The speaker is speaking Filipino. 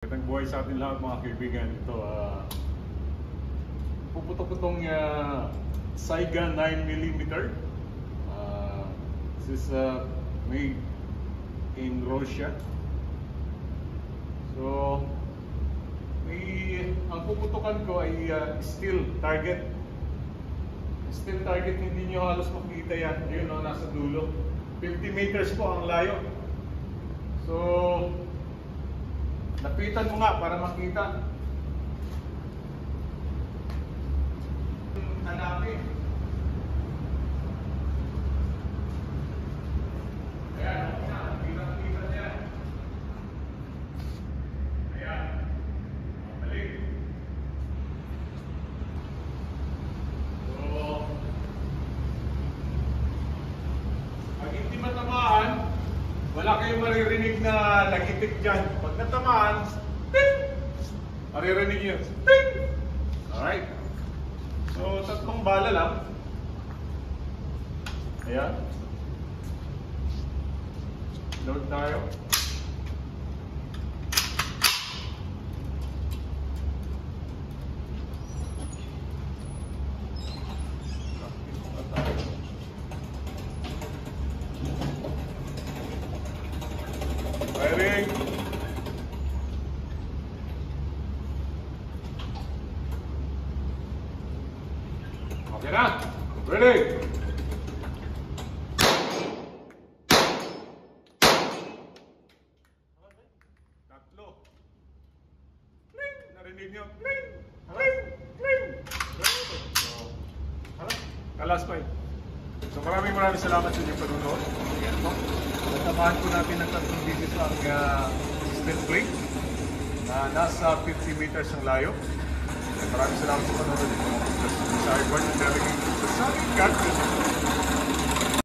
Magandang buhay sa atin lahat mga kaibigan. Ito, puputok ko itong Saiga 9mm. This is made in Russia. So, ang puputukan ko ay steel target. Steel target, hindi nyo halos makikita yan. Yun, no, nasa dulo. 50 meters po ang layo. So, lapitan mo nga para makita. Hanapin. Ayan, kita niya. Ayan. Mabalik. So, pag hindi matamaan, wala kayong maririnig na lagitik dyan. Pag natamaan, ting! Maririnig yun. Ting! Alright. So, tatlong bala lang. Ayan. Load tayo. Firing. Okay na. Ready. Tatlo. Kling! Narinig nyo? Kling! Kling! Kling! Kalas pa eh. So maraming salamat sa inyong panunod. Ayan po. Natamaan po natin ng tatlong digits ang steel plate na nasa 50 meters ang layo. Maraming salamat sa panunod. Sa iPhone, sa Sonic God.